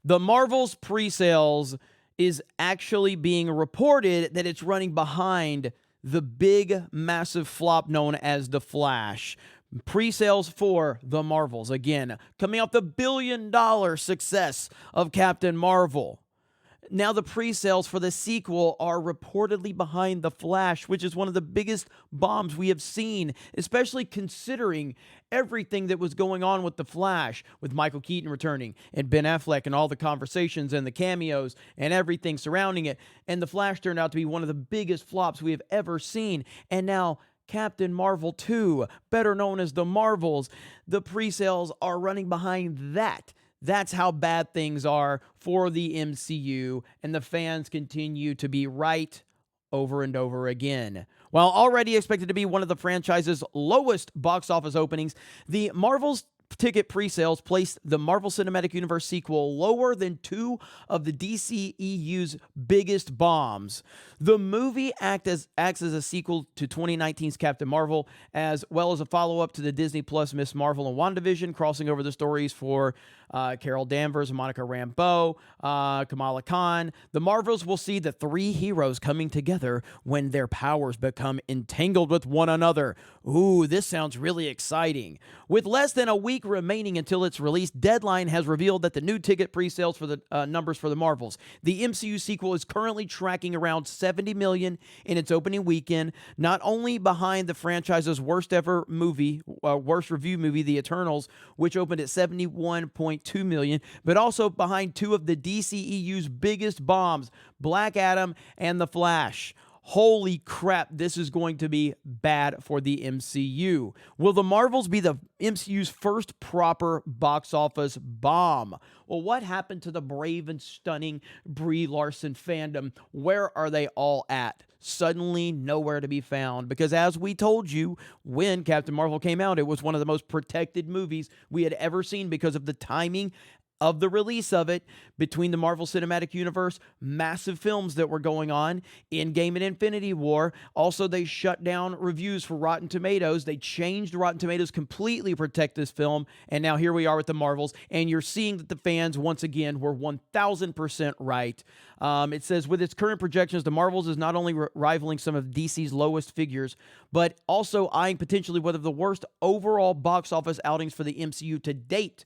The Marvel's pre-sales is actually being reported that it's running behind the big, massive flop known as The Flash. Pre-sales for The Marvels, again, coming off the billion-dollar success of Captain Marvel. Now the pre-sales for the sequel are reportedly behind The Flash, which is one of the biggest bombs we have seen, especially considering everything that was going on with The Flash, with Michael Keaton returning and Ben Affleck and all the conversations and the cameos and everything surrounding it. And The Flash turned out to be one of the biggest flops we have ever seen. And now Captain Marvel 2, better known as The Marvels, the pre-sales are running behind that. That's how bad things are for the MCU, and the fans continue to be right over and over again. While already expected to be one of the franchise's lowest box office openings, the Marvel's ticket pre-sales placed the Marvel Cinematic Universe sequel lower than two of the DCEU's biggest bombs. The movie acts as a sequel to 2019's Captain Marvel, as well as a follow-up to the Disney Plus Miss Marvel and WandaVision, crossing over the stories for Carol Danvers, Monica Rambeau, Kamala Khan. The Marvels will see the three heroes coming together when their powers become entangled with one another. Ooh, this sounds really exciting. With less than a week remaining until its release, Deadline has revealed that the new ticket pre-sales for the numbers for the Marvels. The MCU sequel is currently tracking around 70 million in its opening weekend, not only behind the franchise's worst ever movie, worst review movie, The Eternals, which opened at 71.2 million, but also behind two of the DCEU's biggest bombs, Black Adam and The Flash. Holy crap, this is going to be bad for the MCU. Will the Marvels be the MCU's first proper box office bomb? Well, what happened to the brave and stunning Brie Larson fandom? Where are they all at? Suddenly nowhere to be found, because as we told you when Captain Marvel came out, it was one of the most protected movies we had ever seen because of the timing of the release of it between the Marvel Cinematic Universe, massive films that were going on, Endgame and Infinity War. Also, they shut down reviews for Rotten Tomatoes. They changed Rotten Tomatoes completely to protect this film, and now here we are with the Marvels, and you're seeing that the fans, once again, were 1,000% right. It says, with its current projections, the Marvels is not only rivaling some of DC's lowest figures, but also eyeing potentially one of the worst overall box office outings for the MCU to date.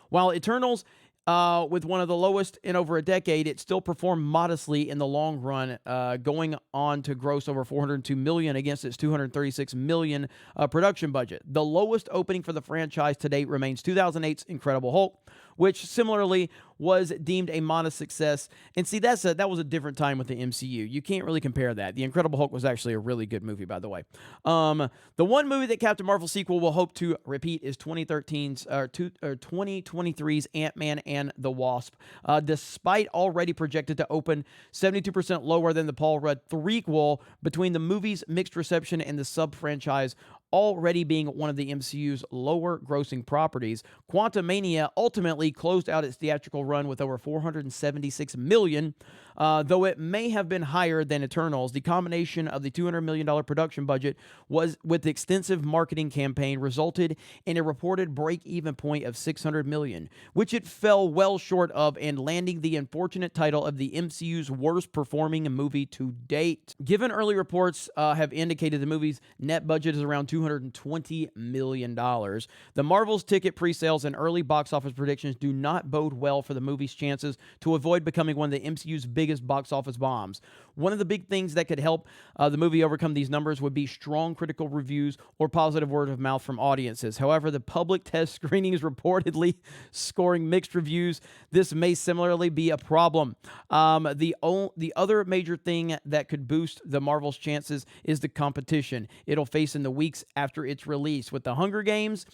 While Eternals, with one of the lowest in over a decade, it still performed modestly in the long run, going on to gross over $402 million against its $236 million production budget. The lowest opening for the franchise to date remains 2008's Incredible Hulk, which similarly was deemed a modest success. And see, that was a different time with the MCU. You can't really compare that. The Incredible Hulk was actually a really good movie, by the way. The one movie that Captain Marvel sequel will hope to repeat is 2023's Ant-Man and the Wasp. Despite already projected to open 72% lower than the Paul Rudd threequel, between the movie's mixed reception and the sub-franchise already being one of the MCU's lower grossing properties, Quantumania ultimately closed out its theatrical run with over $476 million. Though it may have been higher than Eternals, the combination of the $200 million production budget was with the extensive marketing campaign resulted in a reported break-even point of $600 million, which it fell well short of, and landing the unfortunate title of the MCU's worst performing movie to date. Given early reports have indicated the movie's net budget is around $220 million, the Marvel's ticket pre-sales and early box office predictions do not bode well for the movie's chances to avoid becoming one of the MCU's biggest box office bombs. One of the big things that could help the movie overcome these numbers would be strong critical reviews or positive word of mouth from audiences. However, the public test screenings reportedly scoring mixed reviews. This may similarly be a problem. The other major thing that could boost the Marvel's chances is the competition it'll face in the weeks after its release, with the Hunger Games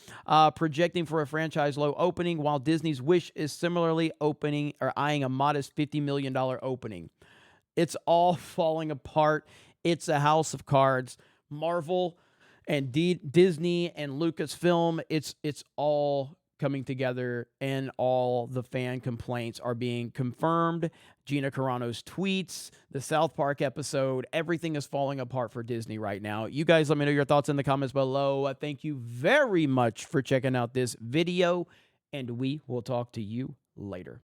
projecting for a franchise low opening, while Disney's Wish is similarly opening or eyeing a modest $50 million opening. It's all falling apart. It's a house of cards. Marvel and Disney and Lucasfilm, it's all coming together, and all the fan complaints are being confirmed. Gina Carano's tweets, the South Park episode, everything is falling apart for Disney right now. You guys let me know your thoughts in the comments below. Thank you very much for checking out this video, and we will talk to you later.